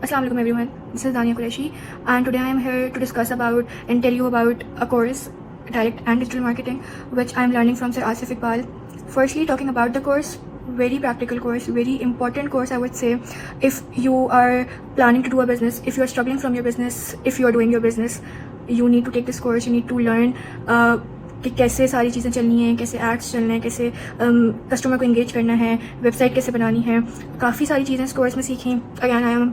Assalamu alaikum everyone. This is Dania Qureshi and today I am here to discuss about and tell you about a course, direct and digital marketing, which I am learning from Sir Asif Iqbal. Firstly, talking about the course, very practical course, very important course I would say. If you are planning to do a business, if you are struggling from your business, if you are doing your business, you need to take this course. You need to learn कि कैसे सारी चीज़ें चलनी हैं, कैसे ads चलने हैं, कैसे कस्टमर को इंगेज करना है, वेबसाइट कैसे बनानी है. काफ़ी सारी चीज़ें इस कोर्स में सीखी. Again I am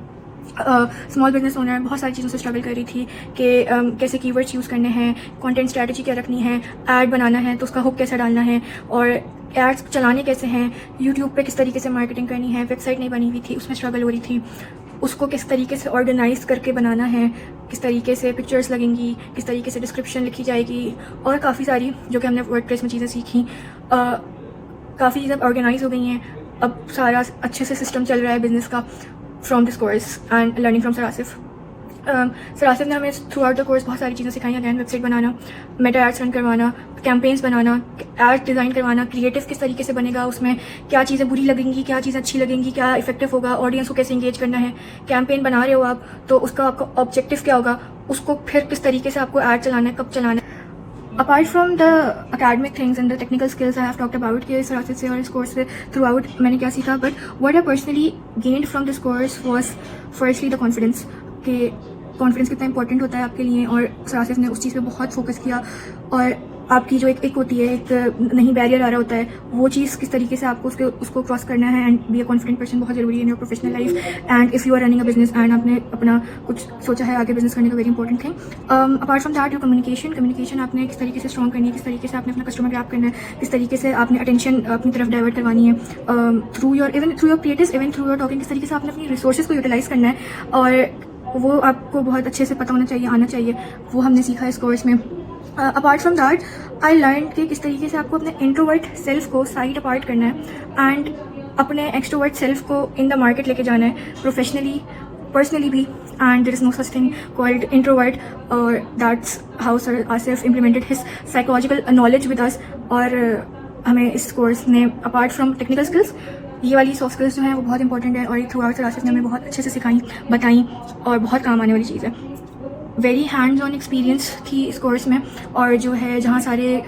small business owner. बहुत सारी चीज़ों से स्ट्रगल कर रही थी कि कैसे कीवर्ड्स यूज़ करने हैं, कंटेंट स्ट्रेटजी क्या रखनी है, ऐड बनाना है तो उसका हुक कैसे डालना है, और एड्स चलाने कैसे हैं, यूट्यूब पे किस तरीके से मार्केटिंग करनी है. वेबसाइट नहीं बनी हुई थी, उसमें स्ट्रगल हो रही थी. उसको किस तरीके से ऑर्गेनाइज करके बनाना है, किस तरीके से पिक्चर्स लगेंगी, किस तरीके से डिस्क्रिप्शन लिखी जाएगी, और काफ़ी सारी जो कि हमने वर्डप्रेस में चीज़ें सीखी. काफ़ी चीज़ें ऑर्गेनाइज हो गई हैं. अब सारा अच्छे से सिस्टम चल रहा है बिजनेस का from this course and learning from sir Asif. Sir Asif ने हमें थ्रू आउट द कोर्स बहुत सारी चीज़ें सिखाई. अगैन वेबसाइट बनाना, मेटा एड्स रन करवाना, कैंपेन्स बनाना, एड डिज़ाइन करवाना, क्रिएटिव किस तरीके से बनेगा, उसमें क्या चीज़ें बुरी लगेंगी, क्या चीज़ें अच्छी लगेंगी, क्या इफेक्टिव होगा, ऑडियंस को कैसे इंगेज करना है. कैंपेन बना रहे हो आप तो उसका आपका ऑब्जेक्टिव क्या होगा, उसको फिर किस तरीके से आपको ऐड चलाना है, कब चलाना है. Apart from the academic things and the technical skills I have talked about कि सर आसिफ से और इस कोर्स से थ्रू आउट मैंने क्या सीखा, but what I personally gained from this course was firstly the confidence. कि कॉन्फिडेंस कितना इंपॉर्टेंट होता है आपके लिए, और सर आसिफ ने उस चीज़ पे बहुत फोकस किया. और आपकी जो एक होती है, एक नहीं बैरियर आ रहा होता है, वो चीज़ किस तरीके से आपको उसको क्रॉस करना है and be a confident person बहुत ज़रूरी है in your professional life. And if you are running a business and आपने अपना कुछ सोचा है आगे बिजनेस करने का, very important thing. Apart from that your communication आपने किस तरीके से स्ट्रॉन्ग करनी है, किस तरीके से आपने अपना कस्टमर ग्रैब करना है, किस तरीके से आपने अटेंशन अपनी तरफ डाइवर्ट करवानी है through your creatives, even through your talking, किस तरीके से आपने अपनी रिसोर्सेज को यूटिलाइज करना है, और वो आपको बहुत अच्छे से पता होना चाहिए, आना चाहिए. वो हमने सीखा इस कोर्स में. Apart from that I learn कि किस तरीके से आपको अपने इंट्रोवर्ट सेल्फ को साइड अपार्ट करना है एंड अपने एक्सट्रोवर्ट सेल्फ को इन द मार्केट लेके जाना है, प्रोफेशनली पर्सनली भी. And there is no such thing called introvert, और that's how sir Asif implemented his psychological knowledge with us. और हमें इस कोर्स ने अपार्ट फ्रॉम टेक्निकल स्किल्स, ये वाली सॉफ्ट स्किल्स जो हैं वो बहुत इंपॉर्टेंट है, और ये थ्रू आउट सर आसिफ ने हमें बहुत अच्छे से सिखाई, बताई, और बहुत काम आने वाली चीज़ है. वेरी हैंड्स ऑन एक्सपीरियंस थी इस कोर्स में. और जो है जहाँ सारे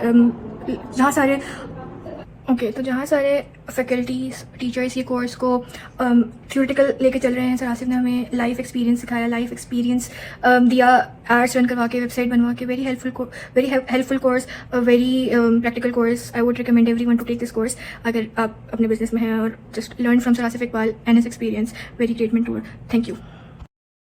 फैकल्टीज टीचर्स ये कोर्स को थ्योरेटिकल लेके चल रहे हैं, सर आसिफ ने हमें लाइफ एक्सपीरियंस सिखाया, लाइफ एक्सपीरियंस दिया, एड्स रन करवा के, वेबसाइट बनवा के. Very helpful course, very practical course. I would recommend everyone to take this course अगर आप अपने बिजनेस में हैं, और just learn from sir Asif Iqbal and his experience. Very great mentor. Thank you.